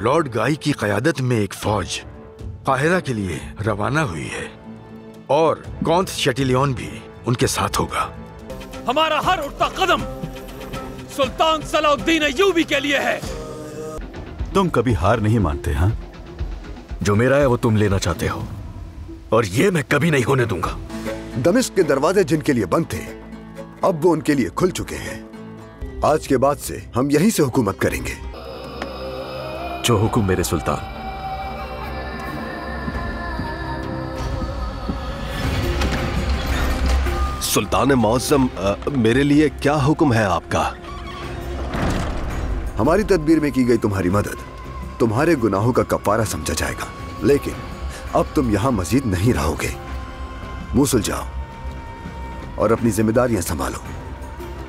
Lord गाई की क़यादत में एक फौज काहिरा के लिए रवाना हुई है और कौंत शटिलियन भी उनके साथ होगा। हमारा हर उठता कदम सुल्तान सलाउद्दीन अय्यूबी के लिए है। तुम कभी हार नहीं मानते, हाँ? जो मेरा है वो तुम लेना चाहते हो और ये मैं कभी नहीं होने दूंगा। दमिश्क के दरवाजे जिनके लिए बंद थे, अब वो उनके लिए खुल चुके हैं। आज के बाद से हम यहीं से हुकूमत करेंगे। जो हुक्म मेरे सुल्तान। सुल्तान मौज़म, मेरे लिए क्या हुक्म है आपका? हमारी तदबीर में की गई तुम्हारी मदद तुम्हारे गुनाहों का कफ़ारा समझा जाएगा, लेकिन अब तुम यहां मजीद नहीं रहोगे। मुंह सुलझाओ और अपनी जिम्मेदारियां संभालो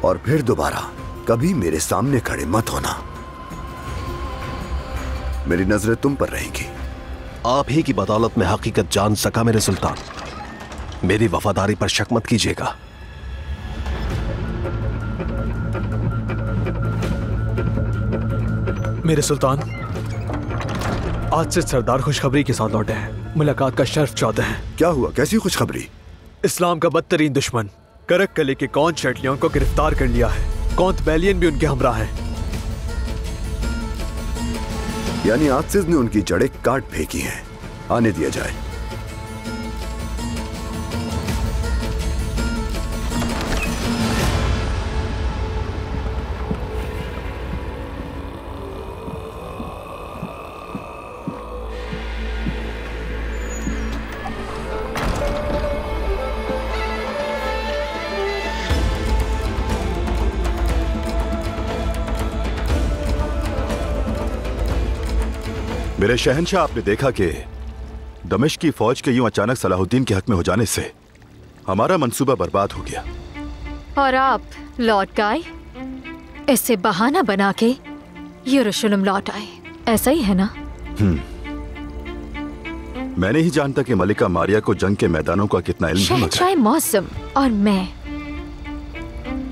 और फिर दोबारा कभी मेरे सामने खड़े मत होना। मेरी नजरें तुम पर रहेंगी। आप ही की बदौलत में हकीकत जान सका मेरे सुल्तान। मेरी वफादारी पर शक मत कीजिएगा। मेरे सुल्तान, आज से सरदार खुशखबरी के साथ लौटे हैं। मुलाकात का शर्फ चाहते हैं। क्या हुआ? कैसी खुशखबरी? इस्लाम का बदतरीन दुश्मन करक कले के कौंत शटलियन को गिरफ्तार कर लिया है। कौंत बैलियन भी उनके हमरा है। यानी आसिज ने उनकी जड़ें काट फेंकी हैं। आने दिया जाए। मेरे शहंशाह, आपने देखा कि दमिश्क की फौज के यूं अचानक सलाहुद्दीन के हक में हो जाने से हमारा मंसूबा बर्बाद हो गया। और आप लौट गए, ऐसे बहाना बना के यरूशलेम लौट आए, ऐसा ही है ना? मैं नहीं जानता कि मलिका मारिया को जंग के मैदानों का कितना इल्म है। शहंशाह मौसम और मैं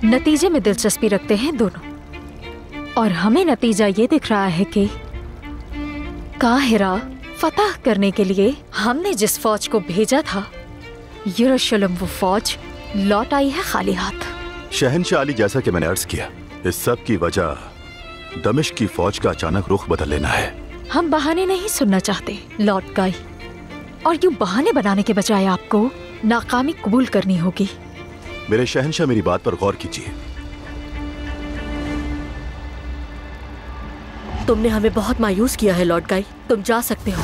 नतीजे में दिलचस्पी रखते हैं दोनों, और हमें नतीजा ये दिख रहा है कि काहिरा फतह करने के लिए हमने जिस फौज को भेजा था, यरूशलेम वो फौज लौट आई है खाली हाथ। शहंशाह अली, जैसा कि मैंने अर्ज किया, इस सब की वजह दमिश्क की फौज का अचानक रुख बदल लेना है। हम बहाने नहीं सुनना चाहते लॉर्ड गाई, और यूं बहाने बनाने के बजाय आपको नाकामी कबूल करनी होगी। मेरे शहंशाह, मेरी बात पर गौर कीजिए। तुमने हमें बहुत मायूस किया है लॉर्ड गाई, तुम जा सकते हो।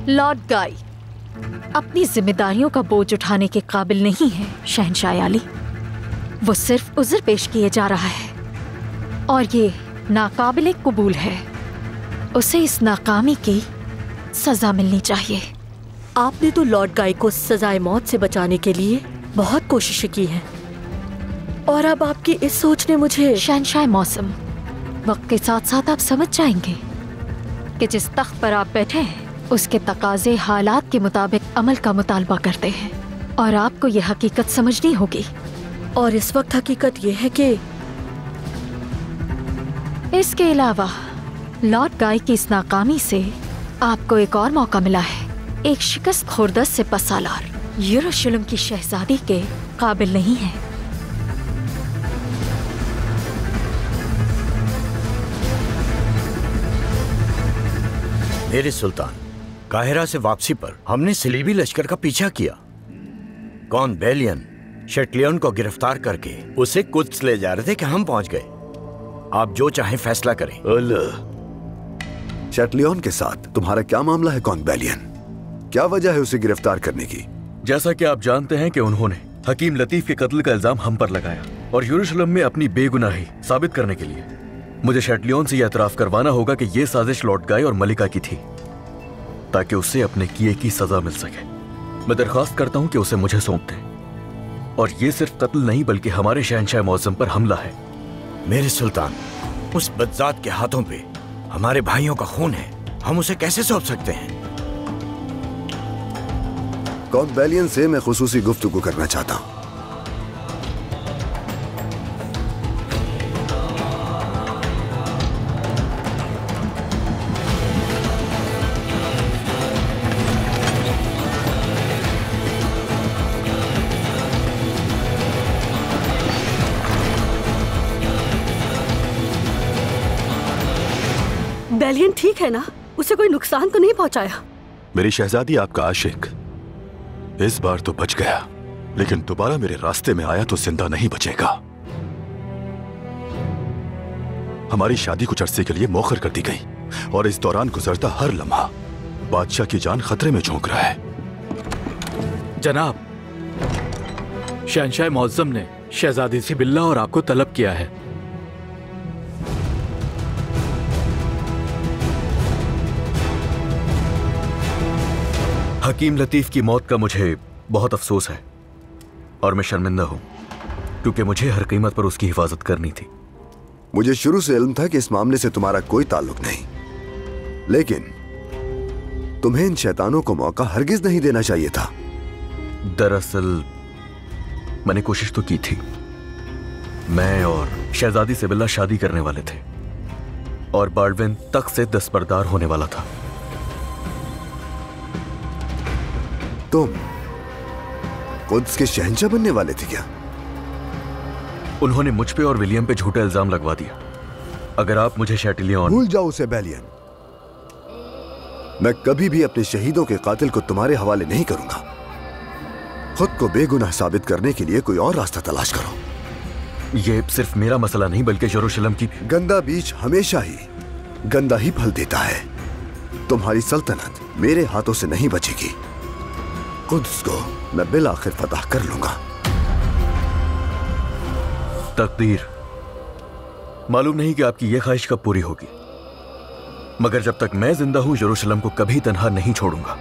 लॉर्ड गाई अपनी जिम्मेदारियों का बोझ उठाने के काबिल नहीं है शहंशाह आली। वो सिर्फ उज़्र पेश किए जा रहा है और ये नाकाबिले कबूल है। उसे इस नाकामी की सजा मिलनी चाहिए। आपने तो लॉर्ड गाई को सजाए मौत से बचाने के लिए बहुत कोशिशें की हैं, और अब आपकी इस सोच ने मुझे। शहंशाह मौसम, वक्त के साथ साथ आप समझ जाएंगे कि जिस तख्त पर आप बैठे हैं उसके तकाजे हालात के मुताबिक अमल का मुतालबा करते हैं, और आपको यह हकीकत समझनी होगी। और इस वक्त हकीकत यह है कि इसके अलावा लॉर्ड गाई की इस नाकामी से आपको एक और मौका मिला है। एक शिकस्त खुर्द से पसालार यरूशलेम की शहजादी के काबिल नहीं है। मेरे सुल्तान, काहिरा से वापसी पर हमने सलीबी लश्कर का पीछा किया। कौन बैलियन शटलियन को गिरफ्तार करके उसे कुद्स ले जा रहे थे कि हम पहुंच गए। आप जो चाहें फैसला करें। शटलियन के साथ तुम्हारा क्या मामला है कौन बैलियन? क्या वजह है उसे गिरफ्तार करने की? जैसा कि आप जानते हैं कि उन्होंने हकीम लतीफ के कत्ल का इल्जाम हम पर लगाया, और यरूशलेम में अपनी बेगुनाही साबित करने के लिए मुझे शटलियन से यह एतराफ करवाना होगा कि यह साजिश लॉर्ड गाई और मलिका की थी, ताकि उसे अपने किए की सजा मिल सके। मैं दरख्वास्त करता हूं कि उसे मुझे सौंप दें, और ये सिर्फ कत्ल नहीं बल्कि हमारे शहंशाह मौज़म पर हमला है। मेरे सुल्तान, उस बदजात के हाथों पे हमारे भाइयों का खून है। हम उसे कैसे सौंप सकते हैं? कौन बैलियन से मैं खुसूसी गुफ्तगू करना चाहता हूं। बैलियन ठीक है ना? उसे कोई नुकसान तो नहीं पहुंचाया? मेरी शहजादी, आपका आशिक इस बार तो बच गया, लेकिन दोबारा मेरे रास्ते में आया तो जिंदा नहीं बचेगा। हमारी शादी कुछ अरसे के लिए मौखर कर दी गई और इस दौरान गुजरता हर लम्हा बादशाह की जान खतरे में झोंक रहा है। जनाब, शहंशाह मुअज्जम ने शहजादी सिबिल्ला और आपको तलब किया है। हकीम लतीफ की मौत का मुझे बहुत अफसोस है और मैं शर्मिंदा हूं, क्योंकि मुझे हर कीमत पर उसकी हिफाजत करनी थी। मुझे शुरू से इल्म था कि इस मामले से तुम्हारा कोई ताल्लुक नहीं, लेकिन तुम्हें इन शैतानों को मौका हरगिज नहीं देना चाहिए था। दरअसल मैंने कोशिश तो की थी। मैं और शहजादी सिबिल्ला शादी करने वाले थे और बाल्डविन तख्त से दस्तबरदार होने वाला था। तुम कुद्स के शहंशाह बनने वाले थे क्या? उन्होंने मुझ पे और विलियम पे झूठा इल्जाम लगवा दिया। अगर आप मुझे शैटिलियन... भूल जाओ उसे बैलियन। मैं कभी भी अपने शहीदों के कातिल को तुम्हारे हवाले नहीं करूंगा। खुद को बेगुनाह साबित करने के लिए कोई और रास्ता तलाश करो। ये सिर्फ मेरा मसला नहीं बल्कि यरूशलेम की... गंदा बीज हमेशा ही गंदा ही फल देता है। तुम्हारी सल्तनत मेरे हाथों से नहीं बचेगी। कुद्स को मैं बिल आखिर फतह कर लूंगा। तकदीर, मालूम नहीं कि आपकी यह ख्वाहिश कब पूरी होगी, मगर जब तक मैं जिंदा हूं यरूशलेम को कभी तन्हा नहीं छोड़ूंगा।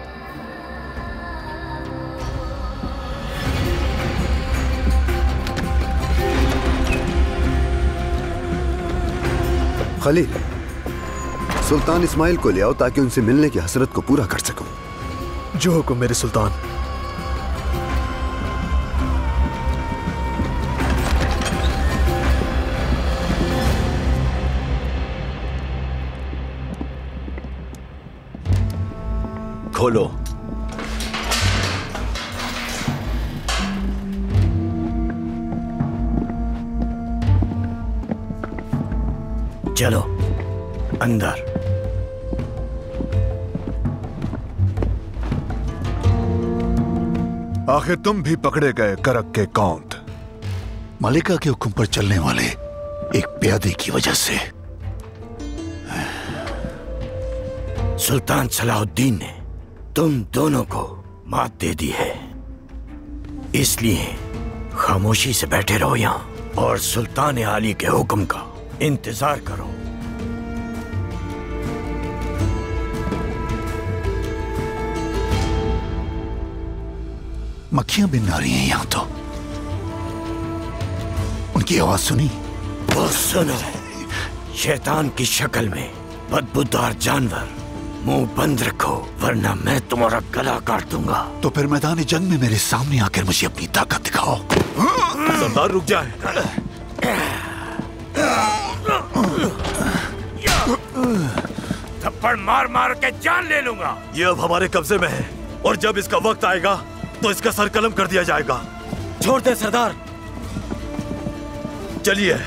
खलील, सुल्तान इस्माइल को ले आओ ताकि उनसे मिलने की हसरत को पूरा कर सकूं। जो हुक्म मेरे सुल्तान। खोलो। चलो अंदर। आखिर तुम भी पकड़े गए करक के कौंत। मलिका के हुक्म पर चलने वाले एक प्यादे की वजह से। सुल्तान सलाहुद्दीन ने तुम दोनों को मात दे दी है, इसलिए खामोशी से बैठे रहो यहां और सुल्तान आली के हुक्म का इंतजार करो। मक्खियां बिन आ रही हैं यहां तो। उनकी आवाज सुनी? वो सुनो। शैतान की शक्ल में बदबूदार जानवर। मुंह बंद रखो वरना मैं तुम्हारा गला काट दूंगा। तो फिर मैदान जंग में मेरे सामने आकर मुझे अपनी ताकत दिखाओ। सरदार रुक जाए। थप्पड़ मार मार के जान ले लूंगा। ये अब हमारे कब्जे में है और जब इसका वक्त आएगा तो इसका सर कलम कर दिया जाएगा। छोड़ दे सरदार। चलिए।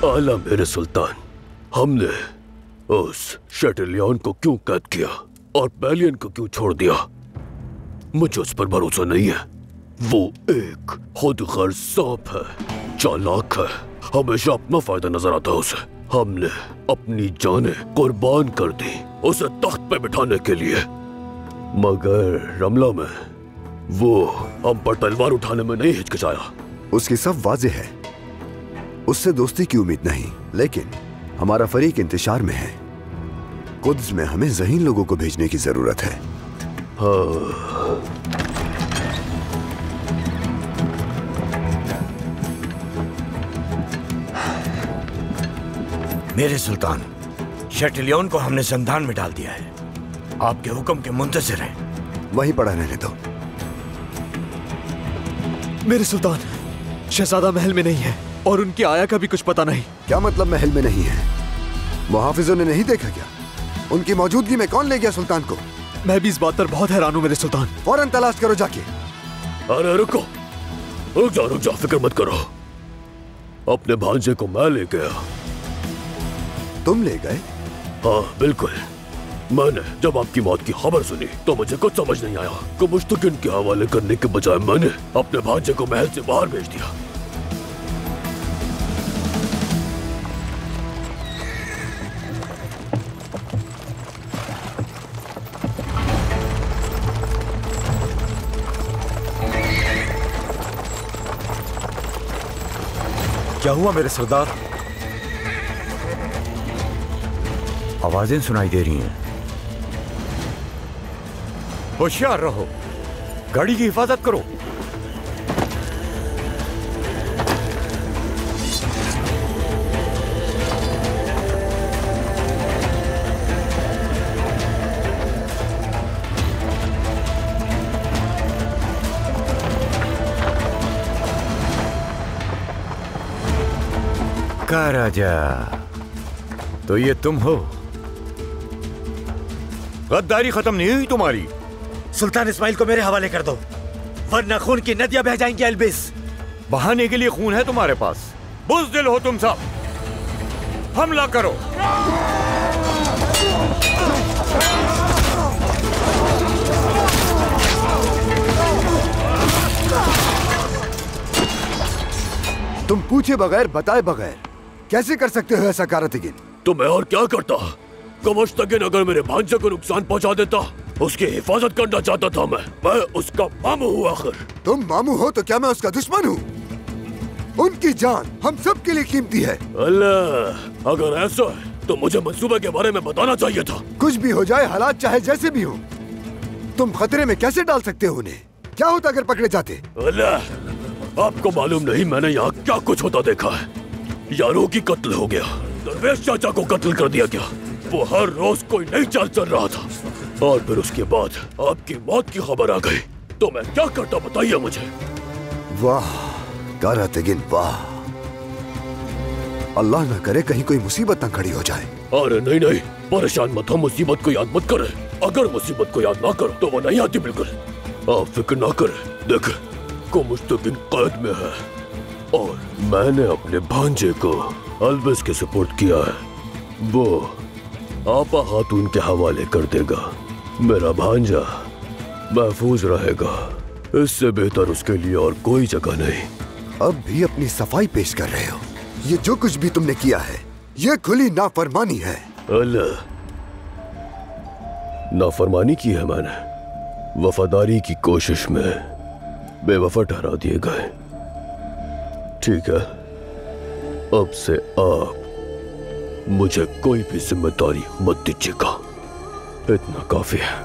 आला मेरे सुल्तान, हमने उस शैटिलियन को क्यों कैद किया और बैलियन को क्यों छोड़ दिया? मुझे उस पर भरोसा नहीं है। वो एक खुदगर्ज सांप है, चालाक है, हमेशा अपना फायदा नजर आता है उसे। हमने अपनी जानें कुर्बान कर दी उसे तख्त पे बिठाने के लिए, मगर रमला में वो हम पर तलवार उठाने में नहीं हिचकिचाया। उसकी सब वाजे है, उससे दोस्ती की उम्मीद नहीं, लेकिन हमारा फरीक इंतशार में है। कुद्स में हमें ज़हीन लोगों को भेजने की जरूरत है। मेरे सुल्तान, शटलियन को हमने संधान में डाल दिया है। आपके हुक्म के मुंतज़िर हैं। वहीं पड़ा रहने दो। मेरे सुल्तान, शहजादा महल में नहीं है और उनकी आया का भी कुछ पता नहीं। क्या मतलब महल में नहीं है? मुहाफिजों ने नहीं देखा क्या? उनकी मौजूदगी में कौन ले गया सुल्तान को? मैं भी इस बात पर बहुत हैरान हूँ मेरे सुल्तान। फौरन तलाश करो जाके। अरे रुको, रुक जाओ, फिक्र मत करो। अपने भांजे को मैं ले गया। तुम ले गए? हाँ बिल्कुल। मैंने जब आपकी मौत की खबर सुनी तो मुझे कुछ समझ नहीं आया कि मुश्तकिन के हवाले करने के बजाय मैंने अपने भांजे को महल से बाहर भेज दिया। क्या हुआ मेरे सरदार? आवाजें सुनाई दे रही हैं। होशियार रहो, गाड़ी की हिफाजत करो। का राजा, तो ये तुम हो? गद्दारी खत्म नहीं हुई तुम्हारी? सुल्तान इस्माइल को मेरे हवाले कर दो, वरना खून की नदियां बह जाएंगी। अल्बिस, बहाने के लिए खून है तुम्हारे पास? बुज़दिल हो तुम सब, हमला करो। तुम पूछे बगैर बताए बगैर कैसे कर सकते हो ऐसा कारतगिन? तो मैं और क्या करता? कमश्तगिन अगर मेरे भांजे को नुकसान पहुंचा देता, उसकी हिफाजत करना चाहता था। मैं उसका मामू हूँ। आखिर तुम मामू हो तो क्या मैं उसका दुश्मन हूँ? उनकी जान हम सब के लिए कीमती है। अल्लाह, अगर ऐसा है तो मुझे मंसूबे के बारे में बताना चाहिए था। कुछ भी हो जाए, हालात चाहे जैसे भी हो, तुम खतरे में कैसे डाल सकते हो उन्हें? क्या होता अगर पकड़े जाते? अल्लाह, आपको मालूम नहीं मैंने यहाँ क्या कुछ होता देखा है। यारों की कत्ल हो गया, दरवेश चाचा को कत्ल कर दिया गया। वो हर रोज कोई नई चाल चल रहा था और फिर उसके बाद आपकी मौत की खबर आ गई तो मैं क्या करता बताइए मुझे। वाह कारतगिन वाह, अल्लाह ना करे कहीं कोई मुसीबत न खड़ी हो जाए। अरे नहीं नहीं, परेशान मत हो, मुसीबत को याद मत करे। अगर मुसीबत को याद ना करो तो वो नहीं आती। बिल्कुल आप फिक्र ना करे। देख को मुस्तकिन कैद में है और मैंने अपने भांजे को अल्बिस के सुपुर्द किया है। वो आपा खातून के हवाले कर देगा। मेरा भांजा महफूज रहेगा। इससे बेहतर उसके लिए और कोई जगह नहीं। अब भी अपनी सफाई पेश कर रहे हो? ये जो कुछ भी तुमने किया है ये खुली नाफरमानी है। अल्लाह, नाफरमानी की है मैंने? वफादारी की कोशिश में बेवफा ठहरा दिए गए। ठीक है, अब से आप मुझे कोई भी जिम्मेदारी मत दीजिएगा, इतना काफी है।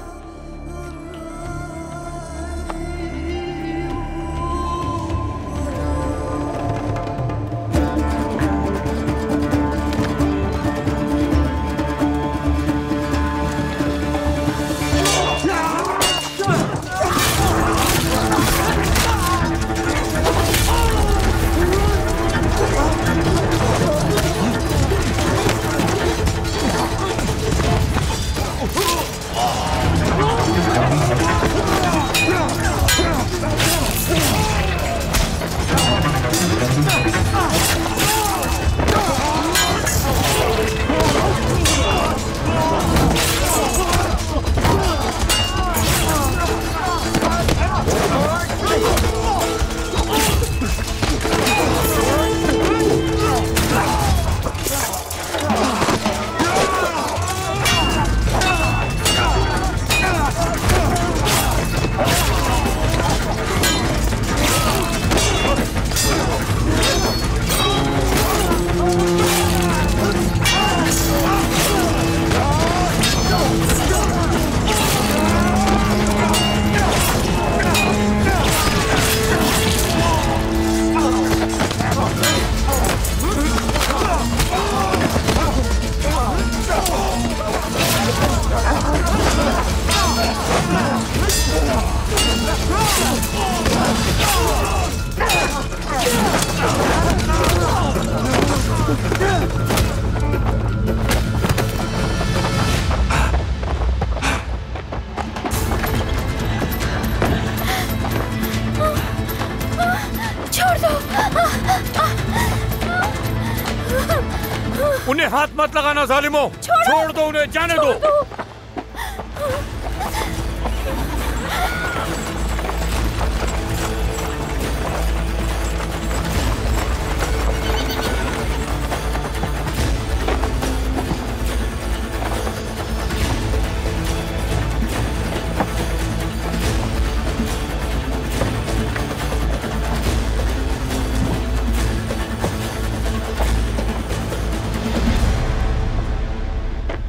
हाथ मत लगाना जालिमों। छोड़ दो उन्हें, जाने दो।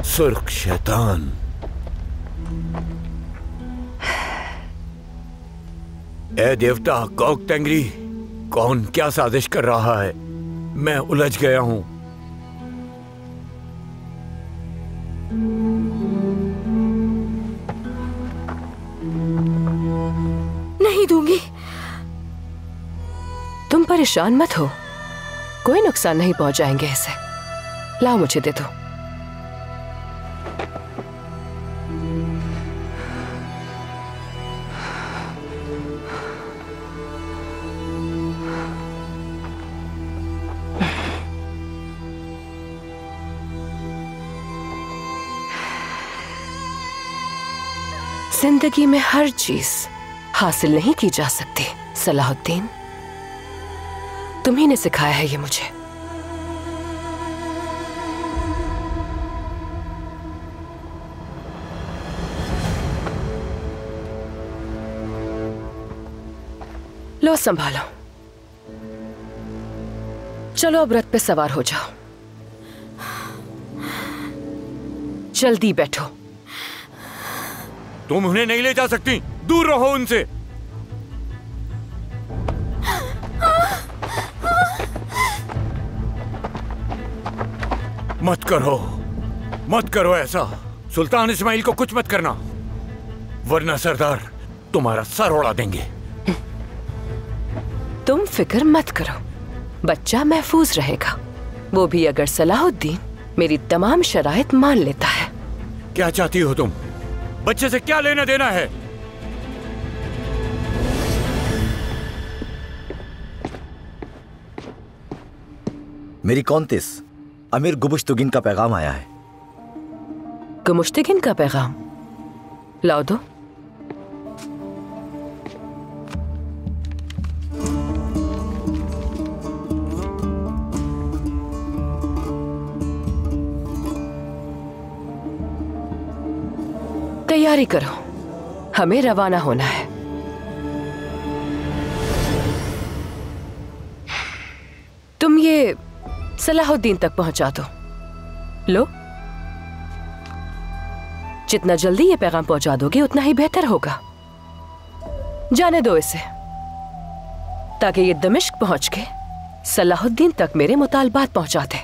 सुर्ख शैतान। ए देवता कॉक टेंगरी, कौन क्या साजिश कर रहा है? मैं उलझ गया हूं। नहीं दूंगी। तुम परेशान मत हो, कोई नुकसान नहीं पहुंचाएंगे इसे। लाओ मुझे दे दो। जिंदगी में हर चीज हासिल नहीं की जा सकती सलाहुद्दीन, तुम्ही ने सिखाया है ये मुझे। लो संभालो, चलो अब रथ पे सवार हो जाओ। जल्दी बैठो। तुम उन्हें नहीं ले जा सकती, दूर रहो उनसे। मत करो ऐसा। सुल्तान इस्माइल को कुछ मत करना, वरना सरदार तुम्हारा सर उड़ा देंगे। तुम फिक्र मत करो, बच्चा महफूज रहेगा, वो भी अगर सलाहुद्दीन मेरी तमाम शराइत मान लेता है। क्या चाहती हो तुम? बच्चे से क्या लेना देना है? मेरी कौंतिस, अमीर गुमुश्तगिन का पैगाम आया है। गुमुश्तगिन का पैगाम? लाओ दो। तैयारी करो, हमें रवाना होना है। तुम ये सलाहुद्दीन तक पहुंचा दो। लो, जितना जल्दी ये पैगाम पहुंचा दोगे उतना ही बेहतर होगा। जाने दो इसे, ताकि ये दमिश्क पहुंच के सलाहुद्दीन तक मेरे मुतालबात पहुंचा दे।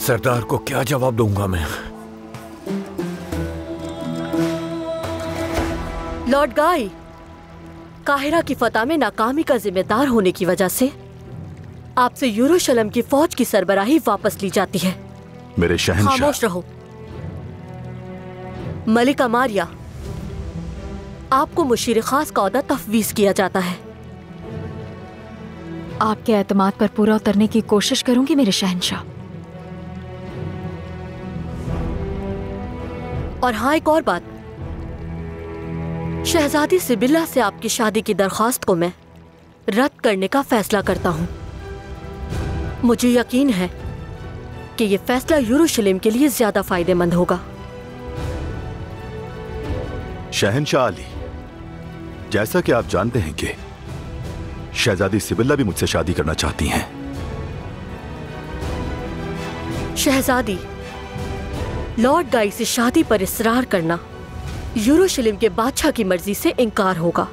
सरदार को क्या जवाब दूंगा मैं? लॉर्ड गाई, काहिरा की फतह में नाकामी का जिम्मेदार होने की वजह से आपसे यरूशलेम की फौज की सरबराही वापस ली जाती है। मेरे शहंशाह। खामोश रहो। मलिका मारिया, आपको मुशीर खास का ओहदा तफवीज किया जाता है। आपके एतमाद पर पूरा उतरने की कोशिश करूंगी मेरे शहंशाह। और हाँ, एक और बात, शहजादी सिबिल्ला से आपकी शादी की दरख्वास्त को मैं रद्द करने का फैसला करता हूं। मुझे यकीन है कि यह फैसला यरूशलेम के लिए ज्यादा फायदेमंद होगा। शहंशाह अली, जैसा कि आप जानते हैं कि शहजादी सिबिल्ला भी मुझसे शादी करना चाहती हैं। शहजादी, लॉर्ड गाई से शादी पर इसरार करना यरूशलेम के बादशाह की मर्जी से इनकार होगा।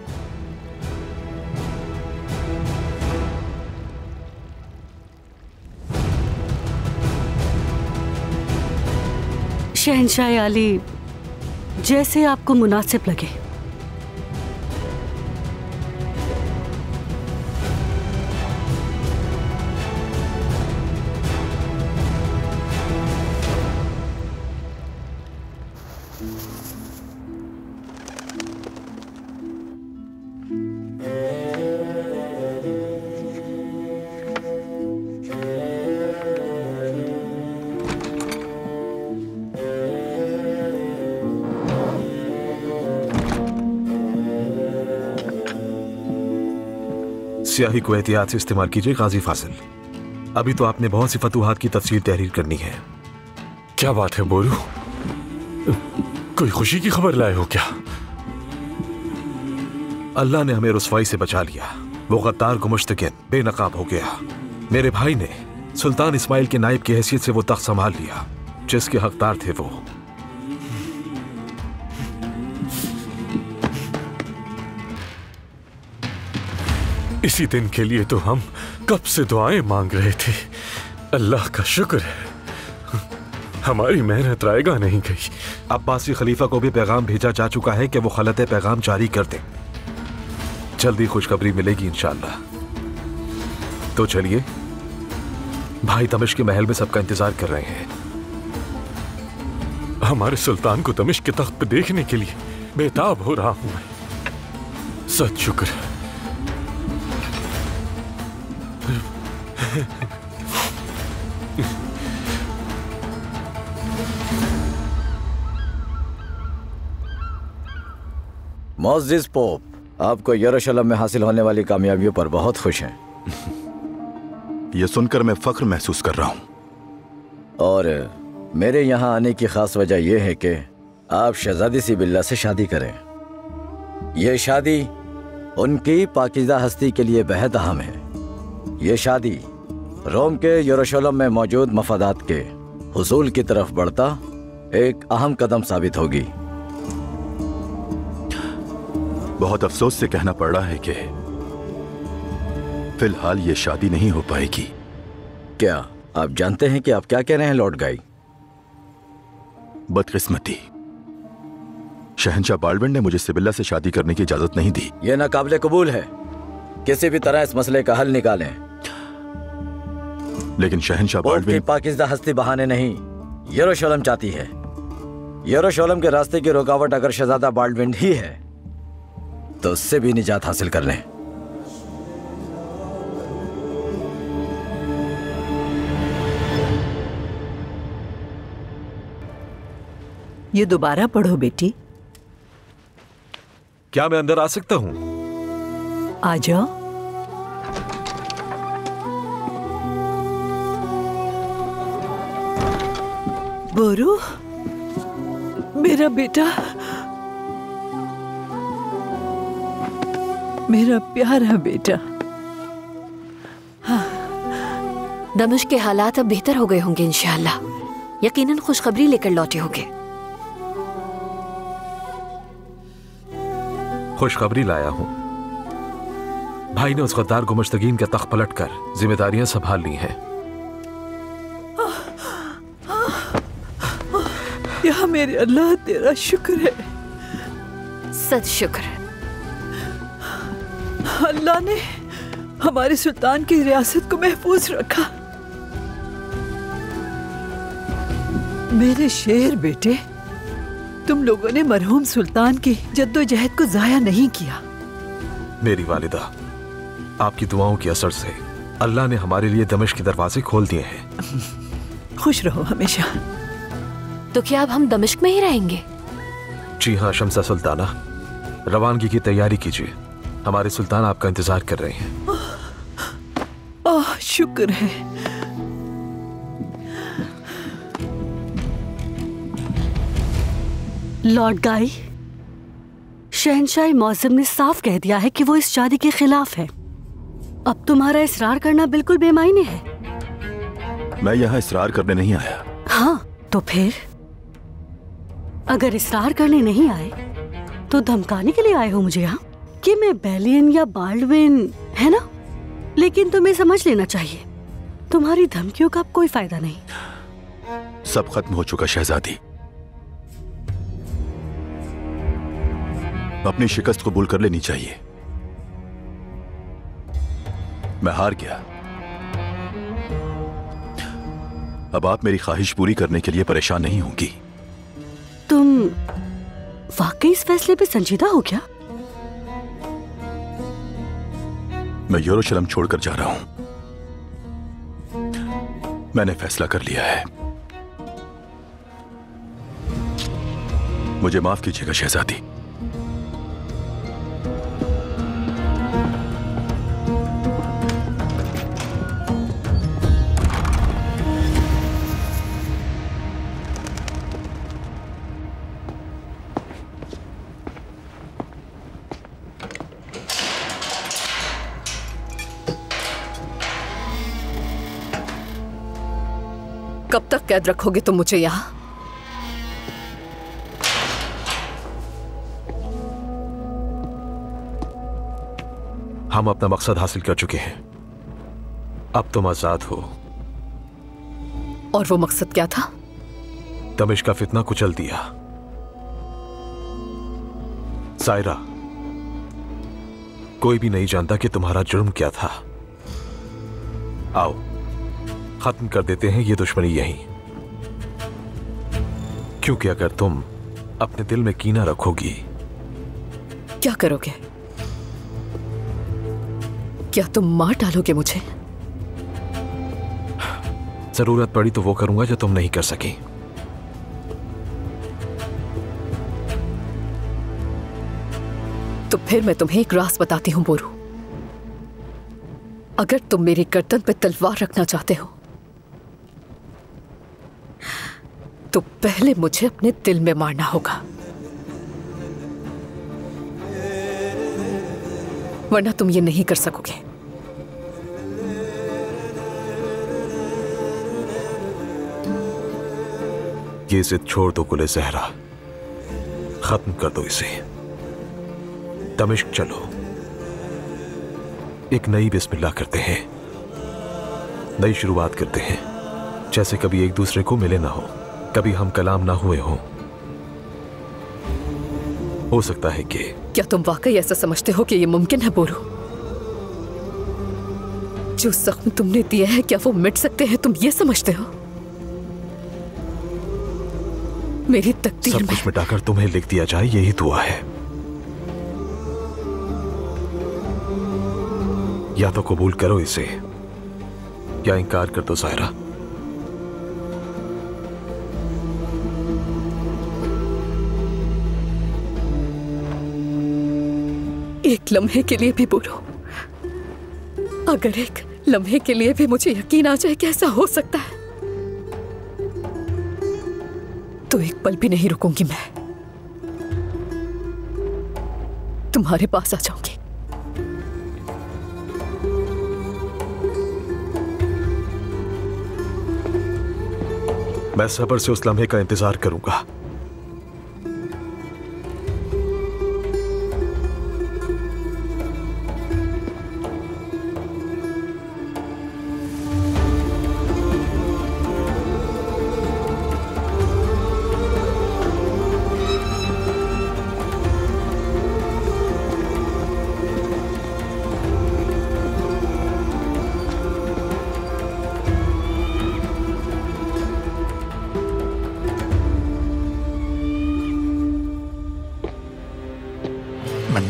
शहंशाह आली, जैसे आपको मुनासिब लगे। स्याही को एहतियात से इस्तेमाल कीजिए गाजी फासिल। अभी तो आपने बहुत सी फतूहात की तफसील तहरीर करनी है। क्या बात है बोरू, कोई खुशी की खबर लाए हो क्या? अल्लाह ने हमें रुसवाई से बचा लिया। वो गद्दार को मुश्तकिन बेनकाब हो गया। मेरे भाई ने सुल्तान इस्माइल के नायब की हैसियत से वो तख्त संभाल लिया जिसके हकदार थे वो। इसी दिन के लिए तो हम कब से दुआएं मांग रहे थे। अल्लाह का शुक्र है हमारी मेहनत रायगा नहीं गई। अब्बासी खलीफा को भी पैगाम भेजा जा चुका है कि वो खलत पैगाम जारी कर दें। जल्दी खुशखबरी मिलेगी इंशाअल्लाह। तो चलिए, भाई दमिश्क के महल में सबका इंतजार कर रहे हैं। हमारे सुल्तान को दमिश्क के तख्त पर देखने के लिए बेताब हो रहा हूं मैं। सच शुक्र है। मोअज़्ज़िज़ पोप, आपको यरूशलेम में हासिल होने वाली कामयाबियों पर बहुत खुश हैं। यह सुनकर मैं फख्र महसूस कर रहा हूं। और मेरे यहाँ आने की खास वजह यह है कि आप शहजादी सिबिल्ला से शादी करें। यह शादी उनकी पाकीज़ा हस्ती के लिए बेहद अहम है। यह शादी रोम के यरूशलेम में मौजूद मफादात के हुसूल की तरफ बढ़ता एक अहम कदम साबित होगी। बहुत अफसोस से कहना पड़ रहा है कि फिलहाल ये शादी नहीं हो पाएगी। क्या आप जानते हैं कि आप क्या कह रहे हैं लॉर्ड गाई? बदकिस्मती, शहंशाह बाल्डविन ने मुझे सिबिल्ला से शादी करने की इजाजत नहीं दी। यह नाकाबिले कबूल है। किसी भी तरह इस मसले का हल निकालें। लेकिन शहंशाह बाल्डविन की पाकिज़ा हस्ती बहाने नहीं, यरूशलेम चाहती है। यरूशलेम के रास्ते की रुकावट अगर शहजादा बाल्डविन ही है तो उससे भी निजात हासिल कर लें। ये दोबारा पढ़ो बेटी। क्या मैं अंदर आ सकता हूं? आ जाओ। बोरू, मेरा बेटा, मेरा प्यारा बेटा। दमिश्क के हालात अब बेहतर हो गए होंगे इंशाअल्लाह। यकीनन खुशखबरी लेकर लौटे होंगे। खुशखबरी लाया हूं। भाई ने उस गद्दार गुमश्तगीन का तख्त पलट कर जिम्मेदारियां संभाल ली हैं। या मेरे अल्लाह, तेरा शुक्र है। सच शुक्र। अल्लाह ने हमारे सुल्तान की रियासत को महफूज रखा। मेरे शेर बेटे, तुम लोगों ने मरहूम सुल्तान की जद्दोजहद को जाया नहीं किया। मेरी वालिदा, आपकी दुआओं के असर से अल्लाह ने हमारे लिए दमिश्क के दरवाजे खोल दिए हैं। खुश रहो हमेशा। तो क्या अब हम दमिश्क में ही रहेंगे? जी हाँ शम्सा सुल्ताना, रवानगी की तैयारी कीजिए। हमारे सुल्तान आपका इंतजार कर रहे हैं। शुक्र है। लॉर्ड गाई, शहंशाह मौज़म ने साफ कह दिया है कि वो इस शादी के खिलाफ है। अब तुम्हारा इसरार करना बिल्कुल बेमायने है। मैं यहाँ इसरार करने नहीं आया। हाँ, तो फिर अगर इसरार करने नहीं आए तो धमकाने के लिए आए हो मुझे यहाँ कि मैं बेलियन या बाल्डविन, है ना? लेकिन तुम्हें समझ लेना चाहिए, तुम्हारी धमकियों का अब कोई फायदा नहीं। सब खत्म हो चुका शहजादी। अपनी शिकस्त कबूल कर लेनी चाहिए। मैं हार गया। अब आप मेरी ख्वाहिश पूरी करने के लिए परेशान नहीं होंगी। तुम वाकई इस फैसले पे संजीदा हो क्या? मैं यरूशलेम छोड़कर जा रहा हूं। मैंने फैसला कर लिया है। मुझे माफ कीजिएगा शहजादी। कब तक कैद रखोगे तुम मुझे यहाँ? हम अपना मकसद हासिल कर चुके हैं, अब तुम आजाद हो। और वो मकसद क्या था? दमिश्क का फितना कुचल दिया। सायरा, कोई भी नहीं जानता कि तुम्हारा जुर्म क्या था। आओ खत्म कर देते हैं ये दुश्मनी यहीं, क्योंकि अगर तुम अपने दिल में कीना रखोगी। क्या करोगे? क्या तुम मार डालोगे मुझे? जरूरत पड़ी तो वो करूंगा जो तुम नहीं कर सकी। तो फिर मैं तुम्हें एक राज बताती हूं बोरू। अगर तुम मेरी गर्दन पे तलवार रखना चाहते हो तो पहले मुझे अपने दिल में मारना होगा, वरना तुम ये नहीं कर सकोगे। ये जिद छोड़ दो गुले ज़हरा, खत्म कर दो इसे। दमिश्क चलो, एक नई बिस्मिल्लाह करते हैं, नई शुरुआत करते हैं, जैसे कभी एक दूसरे को मिले ना हो, कभी हम कलाम ना हुए हो। हो सकता है कि क्या तुम वाकई ऐसा समझते हो कि यह मुमकिन है बोरू? जो जख्म तुमने दिए हैं क्या वो मिट सकते हैं? तुम ये समझते हो? मेरी तकदीर सब कुछ मिटाकर तुम्हें लिख दिया जाए, यही दुआ है। या तो कबूल करो इसे या इनकार कर दो सायरा। एक लम्हे के लिए भी बोलो, अगर एक लम्हे के लिए भी मुझे यकीन आ जाए कि ऐसा हो सकता है तो एक पल भी नहीं रुकूंगी, मैं तुम्हारे पास आ जाऊंगी। मैं सब्र से उस लम्हे का इंतजार करूंगा।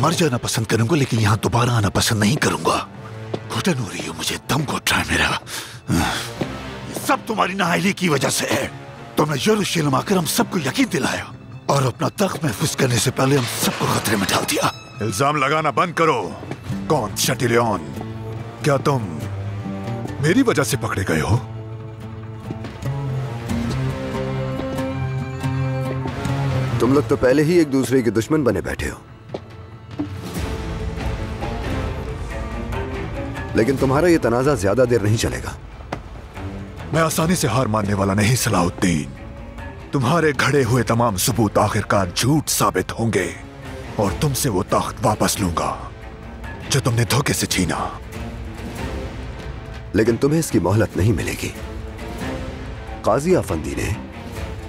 मर जाना पसंद करूंगा लेकिन यहां दोबारा आना पसंद नहीं करूंगा। घुटन हो रही है मुझे, दम घुट रहा है मेरा। सब तुम्हारी नाअहली की वजह से है। तुमने यरूशलेम आकर हम सबको यकीन दिलाया और अपना तख्त महफूज करने से पहले हम सबको खतरे में डाल दिया। इल्जाम लगाना बंद करो कौंत शटिलियन। क्या तुम मेरी वजह से पकड़े गए हो? तुम लोग तो पहले ही एक दूसरे के दुश्मन बने बैठे हो, लेकिन तुम्हारा ये तनाजा ज्यादा देर नहीं चलेगा। मैं आसानी से हार मानने वाला नहीं सलाहुद्दीन। तुम्हारे घड़े हुए तमाम सबूत आखिरकार झूठ साबित होंगे और तुमसे वो ताकत वापस लूंगा जो तुमने धोखे से छीना। लेकिन तुम्हें इसकी मोहलत नहीं मिलेगी। काजी आफंदी ने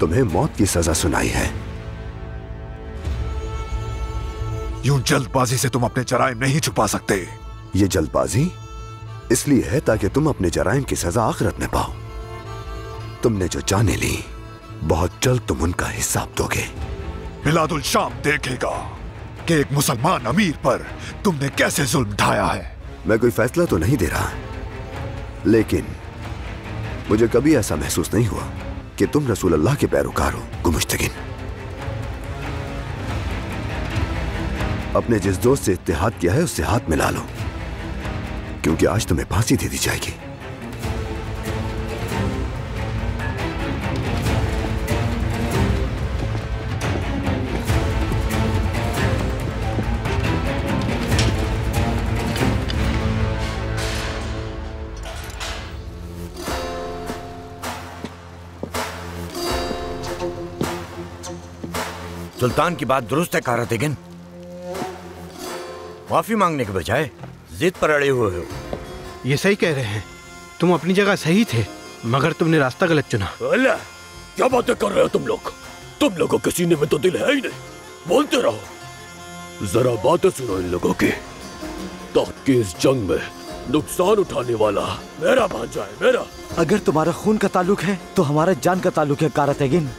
तुम्हें मौत की सजा सुनाई है। यूं जल्दबाजी से तुम अपने जराइम नहीं छुपा सकते। ये जल्दबाजी इसलिए है ताकि तुम अपने जराइम की सजा आखिरत में पाओ। तुमने जो जाने ली बहुत जल्द तुम उनका हिसाब दोगे। मिलादुल शाम देखेगा कि एक मुसलमान अमीर पर तुमने कैसे जुल्म ढाया है। मैं कोई फैसला तो नहीं दे रहा, लेकिन मुझे कभी ऐसा महसूस नहीं हुआ कि तुम रसूल अल्लाह के पैरोकार हो। गुमुश्तगिन, अपने जिस दोस्त से इत्तेहाद किया है उससे हाथ मिला लो, क्योंकि आज तुम्हें फांसी दे दी जाएगी। सुल्तान की बात दुरुस्त है कारतेगिन। माफी मांगने के बजाय जिद पर अड़े हुए हो। ये सही कह रहे हैं, तुम अपनी जगह सही थे, मगर तुमने रास्ता गलत चुना। अल्लाह, क्या बातें कर रहे हो तुम लोग? तुम लोगों के सीने में तो दिल है ही नहीं, बोलते रहो। जरा बातें सुनो इन लोगों की। तख्त की इस जंग में नुकसान उठाने वाला मेरा भांजा है, मेरा। अगर तुम्हारा खून का ताल्लुक है तो हमारा जान का ताल्लुक है कारतेगिन।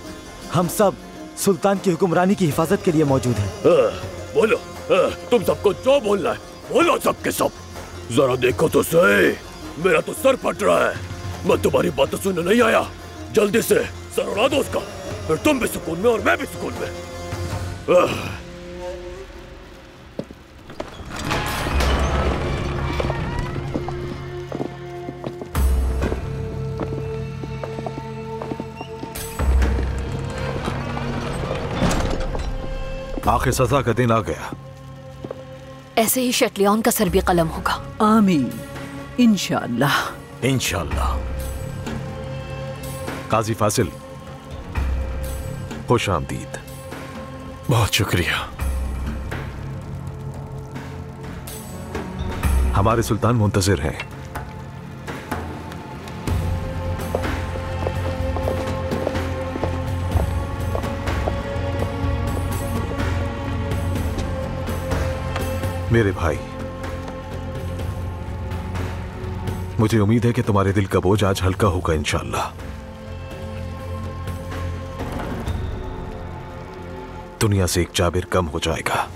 हम सब सुल्तान की हुक्मरानी की हिफाजत के लिए मौजूद हैं। बोलो, तुम सबको जो बोलना है बोलो, सबके सब। जरा देखो तो सही, मेरा तो सर फट रहा है। मैं तुम्हारी बातें सुनने नहीं आया। जल्दी से सर उड़ा दो उसका, फिर तुम भी सुकून में और मैं भी सुकून में। आखिर सजा का दिन आ गया। ऐसे ही शटलियन का सर भी कलम होगा। आमीन, इंशाअल्लाह। इंशाअल्लाह। काजी फासिल, खुश आमदीद। बहुत शुक्रिया। हमारे सुल्तान मुंतजिर हैं। मेरे भाई, मुझे उम्मीद है कि तुम्हारे दिल का बोझ आज हल्का होगा इंशाअल्लाह। दुनिया से एक जाबिर कम हो जाएगा।